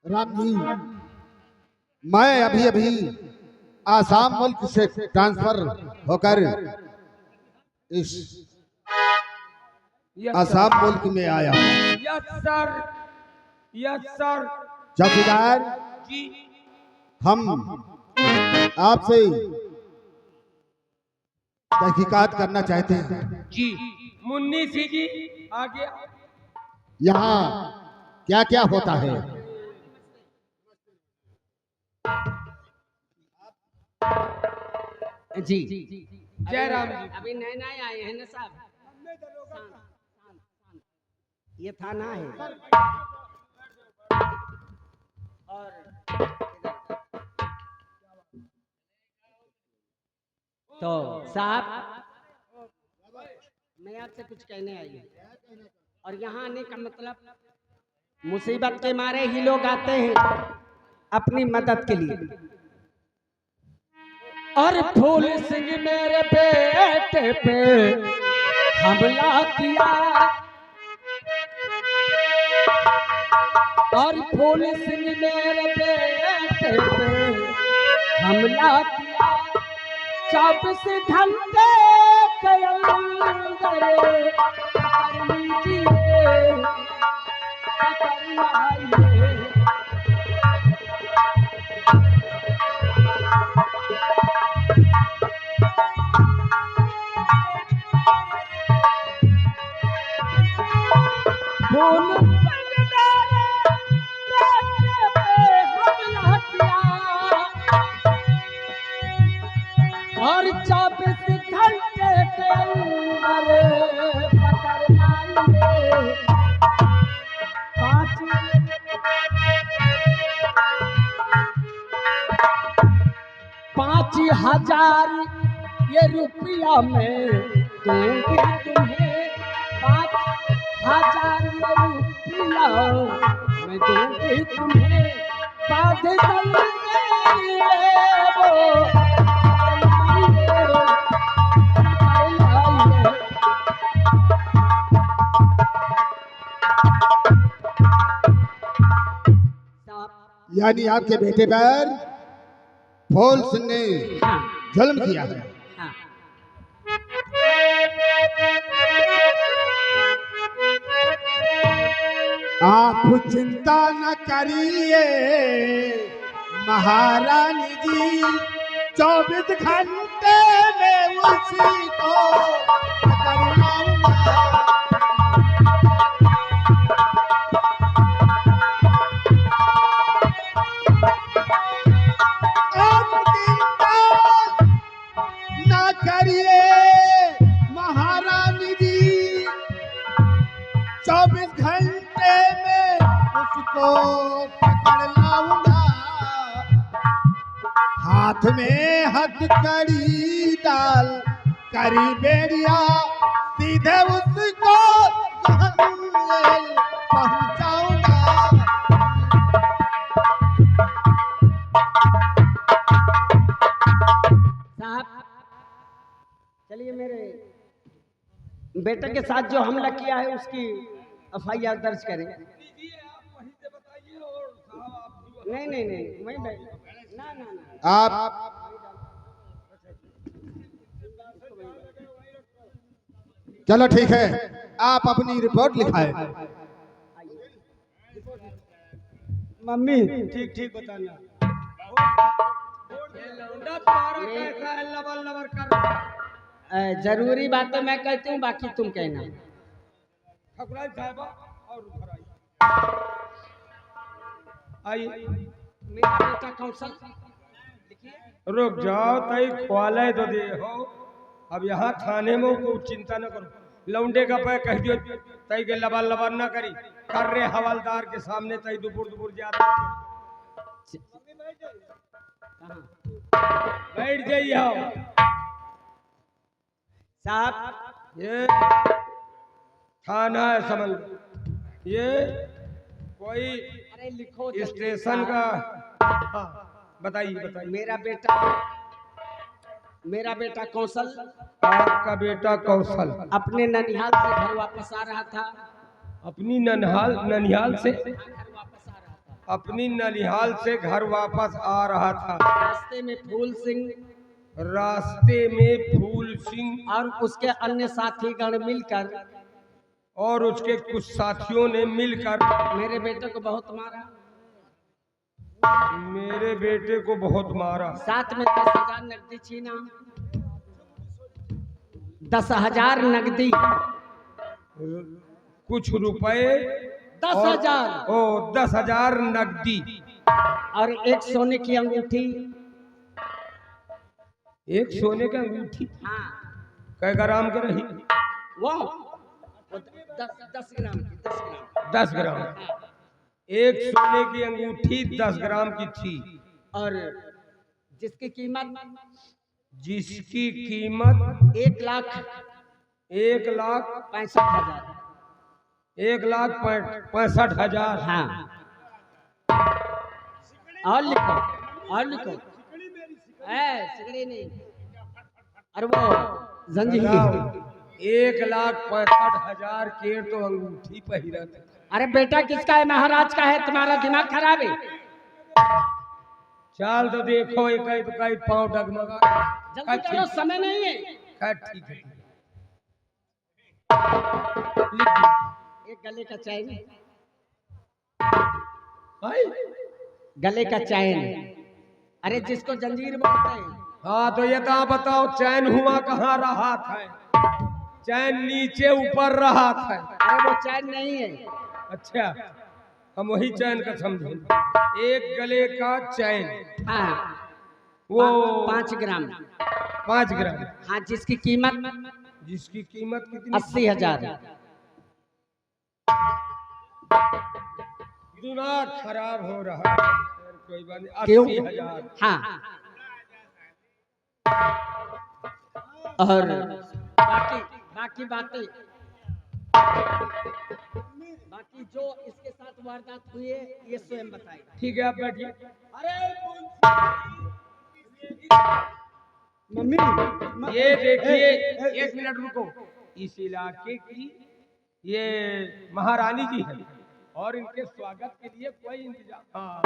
राम जी, मैं अभी अभी आसाम मुल्क से ट्रांसफर होकर इस आसाम मुल्क में आया। Yes sir, yes sir. चौकीदार जी हम आपसे तहकीकात करना चाहते हैं। जी। मुन्नी सी जी आगे। यहाँ क्या क्या होता है? जी जय राम जी। अभी नए नए आए हैं ना साहब। ये थाना है और तो साहब मैं आपसे कुछ कहने आई हूँ और यहाँ आने का मतलब मुसीबत के मारे ही लोग आते हैं अपनी मदद के लिए। और फूल सिंह मेरे बेटे पे हमला किया और फूल सिंह मेरे बेटे पे हमला किया। 24 घंटे के अंदर पकड़ लीजिए, पकड़ लाइए। फूल सिंह मेरे बेटे पे हमला किया और 24 घंटे के अंदर पकड़ लाइए। 5,000 ये रुपया मैं दूंगी तुम्हें। 5,000 ये रुपया मैं दूंगी तुम्हें। बाध यानी आपके बेटे पर फूल सिंह ने हाँ, जुल्म किया है। हाँ। आप चिंता न करिए महारानी जी, 24 घंटे में उसी को पकड़ लाऊंगा। आप चिंता न करिए महारानी जी, 24 घंटे में उसको पकड़ लाऊंगा। हाथ में हथकड़ी डाल करी बेड़िया, सीधे उसको पहुंचाऊंगा। साहब चलिए, मेरे बेटे के साथ जो हमला किया है उसकी FIR दर्ज करें। नहीं नहीं नहीं, वहीं बैठ ना ना ना। आप चलो ठीक है, आप अपनी रिपोर्ट लिखाएं। मम्मी ठीक ठीक बताना। ये लौंडा तुम्हारा कैसा है, लबर लबर कर रहा है। जरूरी बातें मैं कहती हूँ, बाकी तुम कहना। ठकुराई साहबा और उधर आई। मेरा बेटा कौशल रुक जाओ, तई ख्वाले तो दे हो। अब यहाँ थाने में को चिंता न करो। लौंडे का पैर कह दियो तई के लबर लबर न करी। कर रहे हवलदार के सामने तई दुपुर दुपुर जाता। बैठ जाइए साहब। ये थाना है, समझ लो। ये कोई अरे लिखो स्टेशन का। हाँ, बताइए बताइए। मेरा बेटा कौशल आपका बेटा कौशल अपने ननिहाल से घर वापस आ रहा था। अपनी ननिहाल से घर वापस आ रहा था। अपनी ननिहाल से घर वापस आ रहा था। रास्ते में फूल सिंह और उसके अन्य साथीगण मिलकर उसके कुछ साथियों ने मिलकर मेरे बेटे को बहुत मारा। साथ में 10,000 नकदी छीना। 10,000 नकदी, कुछ रुपए 10,000 10,000 नकदी और एक सोने की अंगूठी। एक सोने की अंगूठी हाँ, कै ग्राम के रही? वो 10 ग्राम की, 10 ग्राम। 10 ग्राम। एक सोने की अंगूठी 10 ग्राम की थी और जिसकी कीमत 1,65,000। 1,65,000। हाँ, और लिखो सिगड़ी नहीं, और वो जंजीर। 1,65,000 के तो अंगूठी पहिरत। अरे बेटा किसका है? महाराज का है। तुम्हारा दिमाग खराब है। चाल तो देखो, एक पाँव डगमगा। जल्दी करो, समय नहीं है। ठीक है। एक गले का चैन, भाई गले का चैन। अरे जिसको जंजीर बोलते हैं। हाँ, तो ये तो बताओ चैन हुआ कहाँ रहा था? चैन नीचे ऊपर रहा था। अरे वो चैन नहीं है। अच्छा, हम वही चैन का समझे। एक गले का चैन। हाँ, वो 5 ग्राम। 5 ग्राम। हाँ, जिसकी कीमत कितनी? 80,000। दिमाग खराब हो रहा है। कोई बात नहीं, क्यों? 80,000। हाँ, और बाकी बातें, बाकी जो इसके साथ वारदात हुई है ये स्वयं बताएगा। ठीक है, आप बैठिए। अरे मम्मी, ये देखिए, 1 मिनट रुको। इस इलाके की ये महारानी जी है और इनके स्वागत के लिए कोई इंतजाम। हाँ।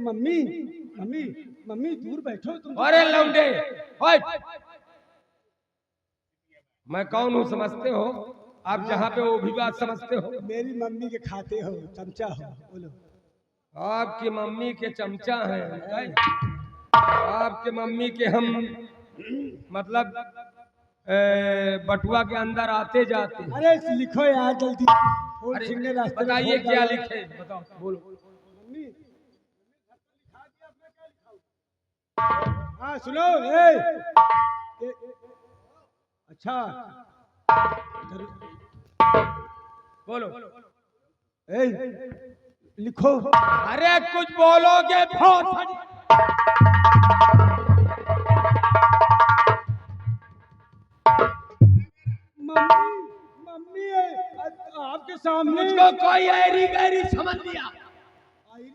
मम्मी दूर बैठो तुम। अरे लौंडे, मैं कौन हूँ समझते हो? आप जहाँ पे वो भी बात समझते हो। मेरी मम्मी के खाते हो, चमचा हो। बोलो। आपकी मम्मी के चमचा हैं। आपके मम्मी के हम मतलब बटुआ के अंदर आते जाते। अरे लिखो यार जल्दी। बताइए क्या लिखे, बताओ, बोलो। मम्मी, हाँ सुनो। अच्छा बोलो। लिखो। अरे कुछ बोलोगे? मम्मी आपके सामने मुझको कोई ऐरी गैरी समझ लिया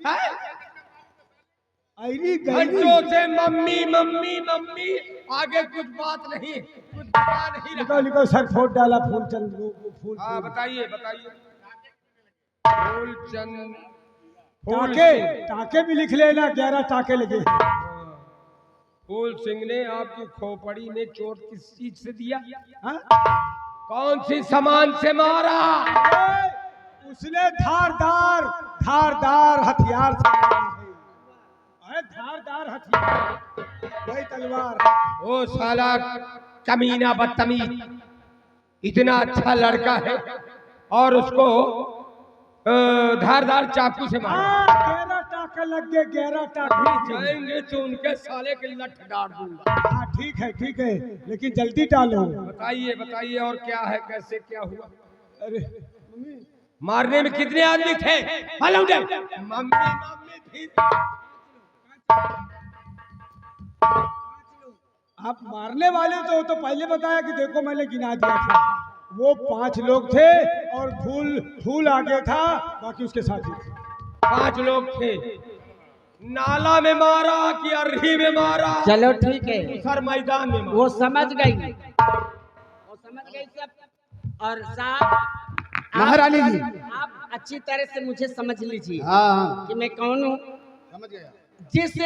है? घंटों से मम्मी मम्मी मम्मी, आगे कुछ बात नहीं, कुछ बता नहीं। लिखो सर, फोट डाला फूलचंद। फूल। हाँ, बताइए। टाके भी लिख लेना, 11 टाके लगे। फूल सिंह ने आपकी खोपड़ी में चोट किस चीज से दिया? हाँ? कौन सी सामान से मारा? उसने धारदार हथियार से मारा है। धारदार हथियार, वही तलवार। वो साला कमीना बदतमीज, इतना अच्छा लड़का है और उसको धारदार चाकू से मारा। 11 टाके लग गए, 11 टाके। जाएंगे तो उनके साले के लठ डाल दूंगा। हाँ ठीक है, लेकिन जल्दी डालो। बताइए और क्या है, कैसे क्या हुआ? अरे मारने में कितने आदमी थे? मम्मी थी। आप मारने वाले तो पहले बताया कि देखो मैंने गिना दिया था। वो 5 लोग थे और फूल आगे था, बाकी उसके साथी थे। 5 लोग थे। नाला में मारा कि अर्ही में मारा? चलो ठीक है, सर मैदान में मारा। वो समझ गई सब। और साहब महारानी जी। आप अच्छी तरह से मुझे समझ लीजिए हाँ कि मैं कौन हूँ। समझ गया। जिस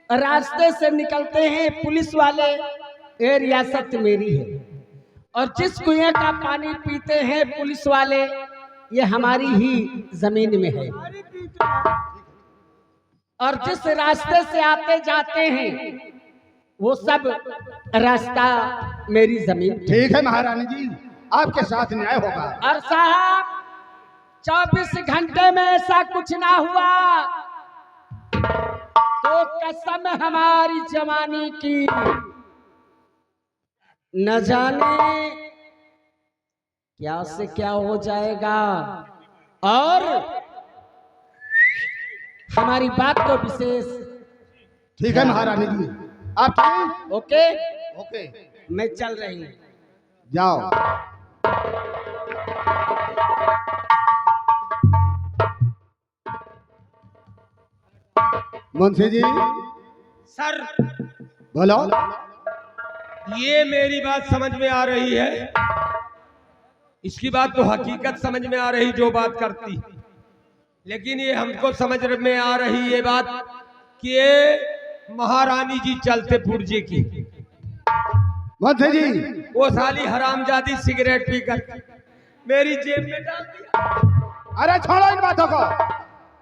रास्ते से निकलते हैं पुलिस वाले, ये रियासत मेरी है। और जिस कुएं का पानी पीते हैं पुलिस वाले, ये हमारी ही जमीन में है। और जिस रास्ते से आते जाते हैं वो सब रास्ता मेरी जमीन। ठीक है महारानी जी, आपके साथ न्याय होगा। और साहब 24 घंटे में ऐसा कुछ ना हुआ तो कसम हमारी जवानी की, न जाने क्या से क्या हो जाएगा। और हमारी बात को विशेष। ठीक है महारानी जी, आप चलें? ओके ओके, मैं चल रही हूँ। जाओ। मुंशी जी सर बोलो। ये मेरी बात समझ में आ रही है, इसकी बात तो हकीकत समझ में आ रही जो बात करती, लेकिन ये हमको समझ में आ रही ये बात कि ये महारानी जी चलते पुर्जे की। मुंशी जी वो साली हरामजादी सिगरेट पीकर मेरी जेब में डाल दिया। अरे छोड़ो इन बातों को,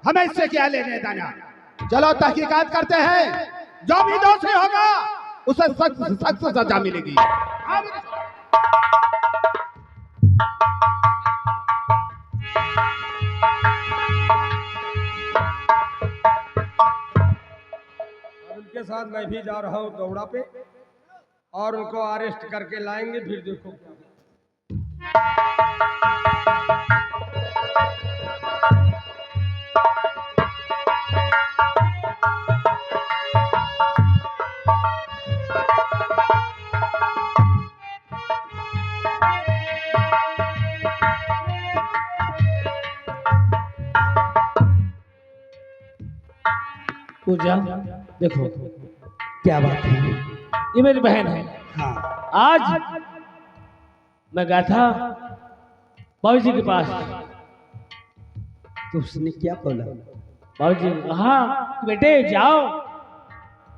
हमें इससे क्या लेने देना। चलो तहकीकात करते हैं, जो भी दोषी होगा उसे सख्त सख्त सजा मिलेगी। उनके साथ मैं भी जा रहा हूँ दौड़ा पे, और उनको अरेस्ट करके लाएंगे, फिर देखो। पूजा देखो क्या बात है, ये मेरी बहन है। हाँ आज मैं गया था बाबू जी के पास, तो उसने क्या बोला? बाबू जी ने कहा बेटे जाओ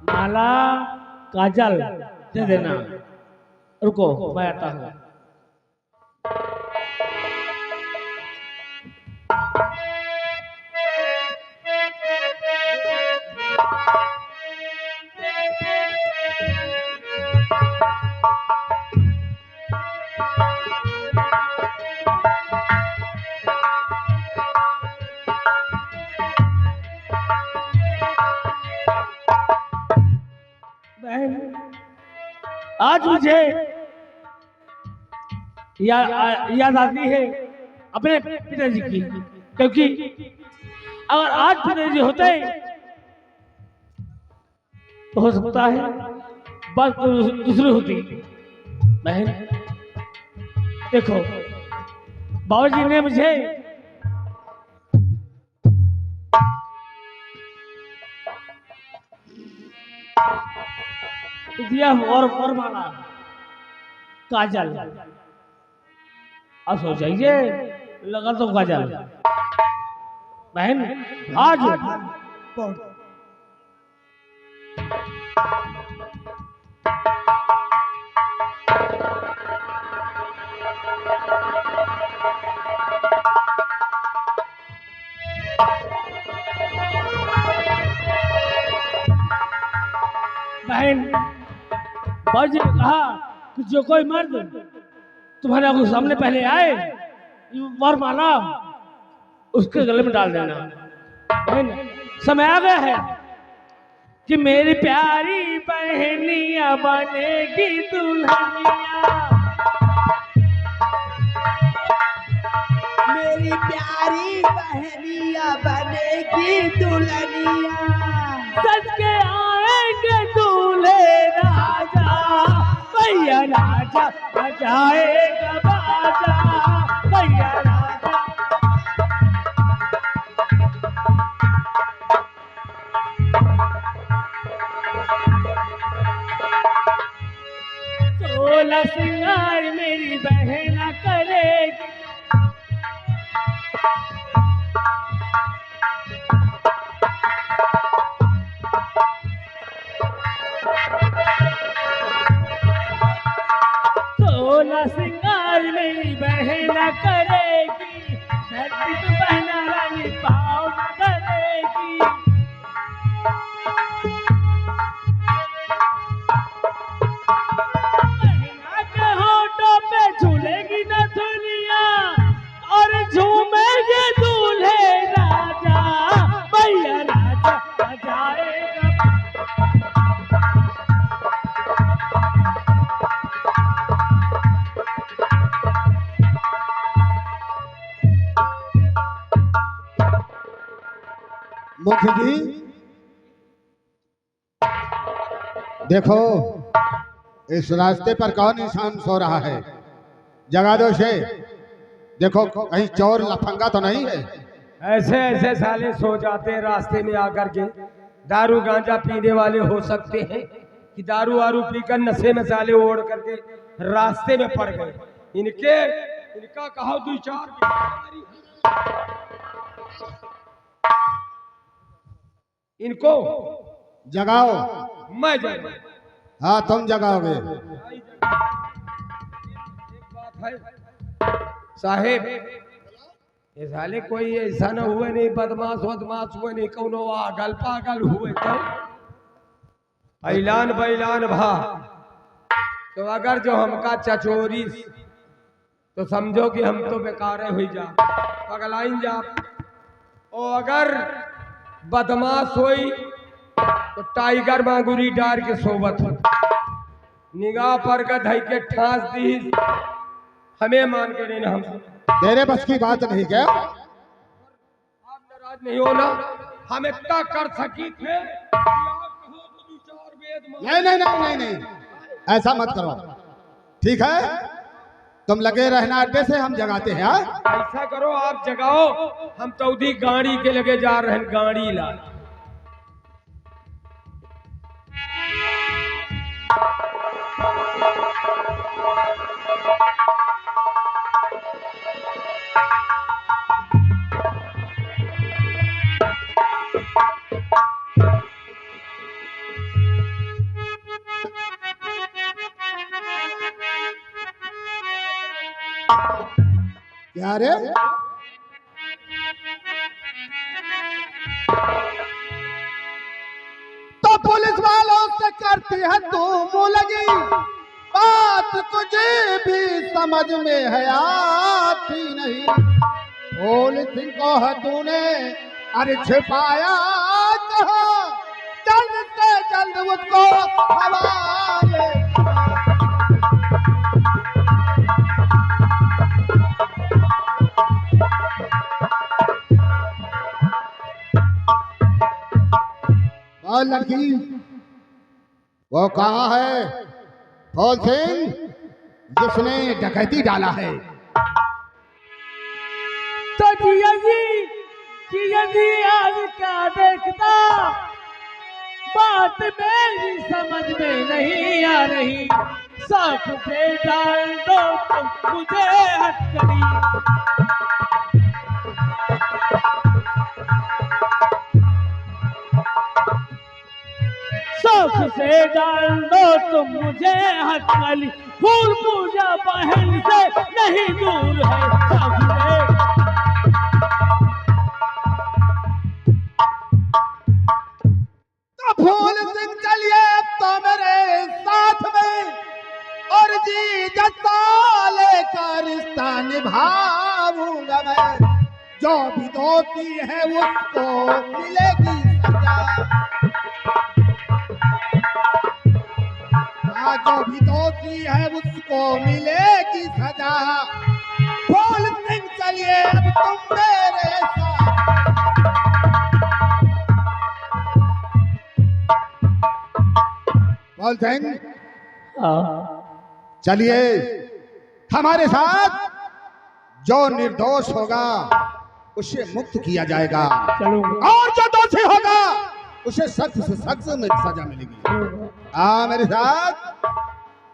माला काजल दे देना, रुको मैं आता हूँ। आज मुझे याद आती है अपने पिताजी की, क्योंकि अगर आज पिताजी होते तो हो सकता है बात दूसरी होती। बहन देखो बाबूजी ने मुझे दिया और मांगा काजल। अब सोचिए लगा तो काजल। बहन आज बहन बाजी ने कहा कि जो कोई मर्द तुम्हारे आंखों सामने पहले आए वरमाला उसके गले में डाल देना। बहन समय आ गया है कि मेरी प्यारी बहनिया बनेगी दुल्हनिया, मेरी प्यारी बहनिया बनेगी दुल्हनिया, सज के आएंगे दूल्हे राजा, भैया राजा बजाएगा बाजा, भैया राजा। सोलह सिंगार मेरी बहना करेगी, सोलह सिंगार मेरी बहन करेगी, धरती पे बहना रानी पाँव न धरेगी। बहना के होठों पे झूलेगी न दुनिया, और झूमेंगे दूल्हे राजा, भैया राजा बजाएगा। मुखी जी देखो, इस रास्ते पर कौन इंसान सो रहा है? जगा दो उसे। देखो कहीं चोर लफंगा तो नहीं है? ऐसे ऐसे साले सो जाते हैं रास्ते में आकर के। दारू गांजा पीने वाले हो सकते हैं कि दारू वारू पीकर नशे में साले ओढ़ करके रास्ते में पड़ गए। इनका कहो 2-4 इनको जगाओ। मैं जाऊंगा। हाँ तुम जगाओगे। एक बात है साहेब, ये साले कोई ऐसा न हुए नहीं, बदमाश वदमाश हुए नहीं, कौनो आगल पागल हुए तो ऐलान बैलान भा तो अगर जो हमका चचोरी तो समझो कि हम तो बेकार हुई जा पगलाइन जा। और अगर बदमाश हुई तो टाइगर मांगुरी डार के सोबत हो, निगाह पर का धई के ठास दी, हमें मान के नहीं ना। हम तेरे बस की बात नहीं क्या? आप नाराज नहीं हो ना? हम इतना कर सकी थे कि आप कहो तो 2-4 वेद मान। नहीं नहीं नहीं नहीं नहीं, ऐसा मत करो। ठीक है, तुम लगे रहना अड्डे से, हम जगाते हैं। हाँ ऐसा करो आप जगाओ, हम तो उधी गाड़ी के लगे जा रहे हैं, गाड़ी ला। क्या रे? तो पुलिस वालों से करती है तू मुंह लगी, बात तुझे भी समझ में है आती नहीं। पुलिस को है तूने अरे छिपाया कहा, जल्द से जल्द उसको हवाले। और लड़की वो कहाँ है? फौज सिंह जिसने डकैती डाला है। तो जिया जी आज क्या देखता, बात मेरी समझ में नहीं आ रही। साथ से डाल दो तुम मुझे हथकड़ी। शौक से डाल दो तुम मुझे हथकड़ी। फूल पूजा बहन से नहीं दूर है सामने। तो फूल सिंह चलिए अब तो मेरे साथ में, और जी जता लेकर रिश्ता निभाऊंगा मैं। जो भी दोषी है उसको मिलेगी सजा। जो भी दोषी है उसको मिलेगी सजा। फूल सिंह चलिए अब तुम मेरे साथ। फूल सिंह चलिए हमारे साथ। जो निर्दोष होगा उसे मुक्त किया जाएगा, और जो दोषी होगा उसे सख्त से सख्त में सजा मिलेगी। आ मेरे साथ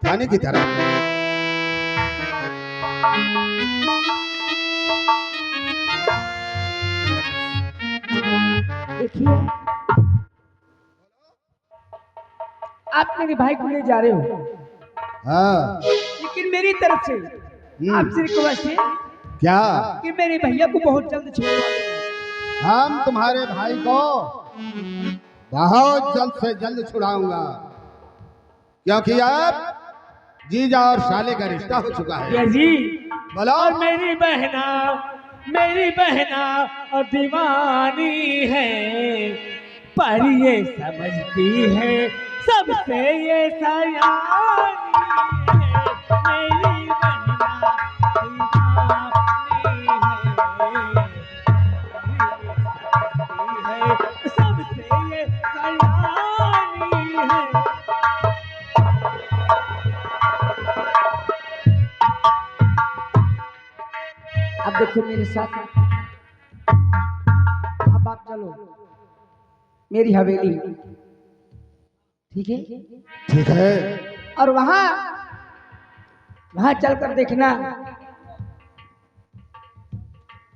थाने की तरफ। देखिए, आप मेरे भाई को ले जा रहे हो, हाँ लेकिन मेरी तरफ से आपसे रिक्वेस्ट है क्या? कि मेरे भैया को बहुत जल्द छोड़वा दें। हम तुम्हारे भाई को बहुत जल्द से जल्द छुड़ाऊंगा, क्योंकि अब जीजा और साले का रिश्ता हो चुका है। ये जी, बोलो। और मेरी बहना और दीवानी है, पर ये समझती है सबसे ये सयानी है। मेरी बहना दीवानी है, सबसे ये सयानी है। अब देखो मेरे साथ, अब आप चलो मेरी हवेली, ठीक है? ठीक है, और वहां चलकर देखना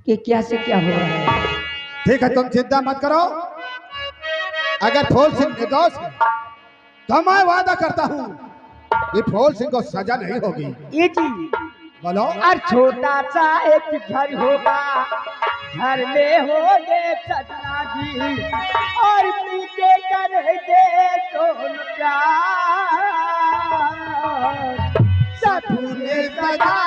कि क्या से क्या हो रहा है। ठीक है, तुम चिंता मत करो। अगर फूल सिंह निर्दोष है तो मैं वादा करता हूँ कि फूल सिंह को सजा नहीं होगी। ये जी, बोलो। और छोटा सा एक घर होगा, घर में होंगे सजना जी, और पीछे करेंगे दोनों प्यार। सपने सजा